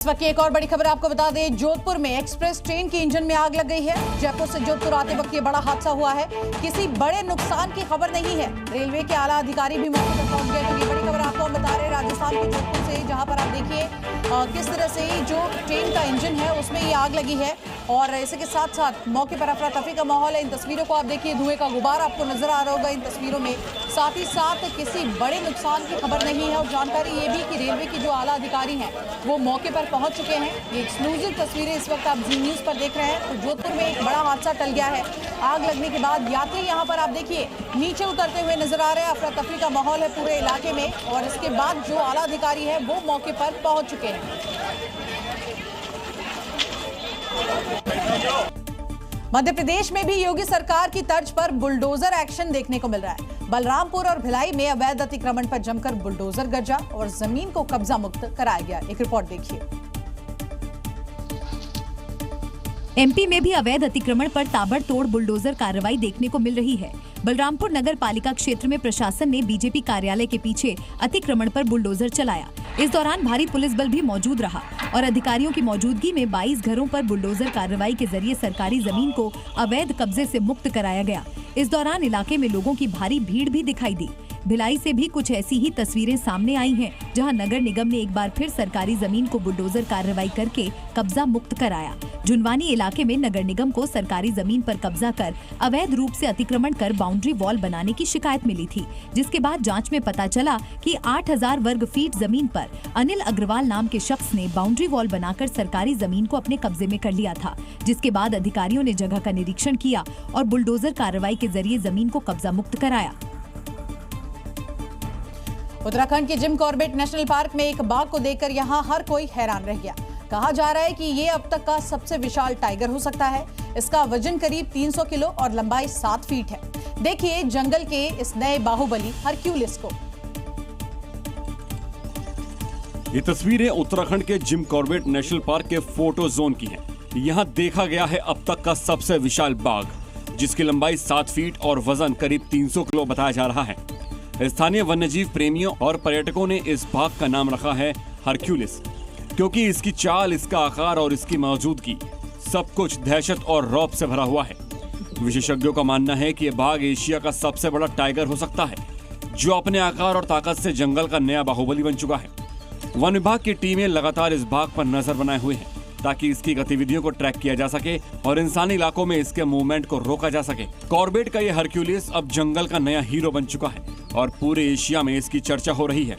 इस वक्त की एक और बड़ी खबर आपको बता दें, जोधपुर में एक्सप्रेस ट्रेन के इंजन में आग लग गई है। जयपुर से जोधपुर आते वक्त ये बड़ा हादसा हुआ है। किसी बड़े नुकसान की खबर नहीं है। रेलवे के आला अधिकारी भी मौके पर पहुंच गए। तो ये बड़ी खबर आपको हम बता रहे हैं राजस्थान के जोधपुर से, जहां पर आप देखिए किस तरह से जो ट्रेन का इंजन है उसमें ये आग लगी है और इसी के साथ साथ मौके पर अफरा तफरी का माहौल है। इन तस्वीरों को आप देखिए, धुएं का गुबार आपको नजर आ रहा होगा इन तस्वीरों में। साथ ही साथ किसी बड़े नुकसान की खबर नहीं है और जानकारी ये भी कि रेलवे के जो आला अधिकारी हैं वो मौके पर पहुंच चुके हैं। ये एक्सक्लूसिव तस्वीरें इस वक्त आप जी न्यूज पर देख रहे हैं। तो जोधपुर में एक बड़ा हादसा टल गया है। आग लगने के बाद यात्री यहाँ पर आप देखिए नीचे उतरते हुए नजर आ रहे हैं। अफरा तफरी का माहौल है पूरे इलाके में और इसके बाद जो आला अधिकारी है वो मौके पर पहुंच चुके हैं। मध्य प्रदेश में भी योगी सरकार की तर्ज पर बुलडोजर एक्शन देखने को मिल रहा है। बलरामपुर और भिलाई में अवैध अतिक्रमण पर जमकर बुलडोजर गरजा और जमीन को कब्जा मुक्त कराया गया। एक रिपोर्ट देखिए। एमपी में भी अवैध अतिक्रमण पर ताबड़तोड़ बुलडोजर कार्रवाई देखने को मिल रही है। बलरामपुर नगर पालिका क्षेत्र में प्रशासन ने बीजेपी कार्यालय के पीछे अतिक्रमण पर बुलडोजर चलाया। इस दौरान भारी पुलिस बल भी मौजूद रहा और अधिकारियों की मौजूदगी में 22 घरों पर बुलडोजर कार्रवाई के जरिए सरकारी जमीन को अवैध कब्जे से मुक्त कराया गया। इस दौरान इलाके में लोगों की भारी भीड़ भी दिखाई दी। भिलाई से भी कुछ ऐसी ही तस्वीरें सामने आई हैं, जहां नगर निगम ने एक बार फिर सरकारी जमीन को बुलडोजर कार्रवाई करके कब्जा मुक्त कराया। जुनवानी इलाके में नगर निगम को सरकारी जमीन पर कब्जा कर अवैध रूप से अतिक्रमण कर बाउंड्री वॉल बनाने की शिकायत मिली थी, जिसके बाद जांच में पता चला कि 8000 वर्ग फीट जमीन पर अनिल अग्रवाल नाम के शख्स ने बाउंड्री वॉल बनाकर सरकारी जमीन को अपने कब्जे में कर लिया था। जिसके बाद अधिकारियों ने जगह का निरीक्षण किया और बुलडोजर कार्रवाई के जरिए जमीन को कब्जा मुक्त कराया। उत्तराखंड के जिम कॉर्बेट नेशनल पार्क में एक बाघ को देखकर यहां हर कोई हैरान रह गया। कहा जा रहा है कि ये अब तक का सबसे विशाल टाइगर हो सकता है। इसका वजन करीब 300 किलो और लंबाई 7 फीट है। देखिए जंगल के इस नए बाहुबली हरक्यूलिस को। ये तस्वीरें उत्तराखंड के जिम कॉर्बेट नेशनल पार्क के फोटो जोन की हैं। यहाँ देखा गया है अब तक का सबसे विशाल बाघ, जिसकी लंबाई 7 फीट और वजन करीब 300 किलो बताया जा रहा है। स्थानीय वन्यजीव प्रेमियों और पर्यटकों ने इस बाघ का नाम रखा है हरक्यूलिस, क्योंकि इसकी चाल, इसका आकार और इसकी मौजूदगी सब कुछ दहशत और रौब से भरा हुआ है। विशेषज्ञों का मानना है कि यह बाघ एशिया का सबसे बड़ा टाइगर हो सकता है, जो अपने आकार और ताकत से जंगल का नया बाहुबली बन चुका है। वन विभाग की टीमें लगातार इस बाघ पर नजर बनाए हुए हैं, ताकि इसकी गतिविधियों को ट्रैक किया जा सके और इंसानी इलाकों में इसके मूवमेंट को रोका जा सके। कॉर्बेट का यह हरक्यूलिस अब जंगल का नया हीरो बन चुका है और पूरे एशिया में इसकी चर्चा हो रही है।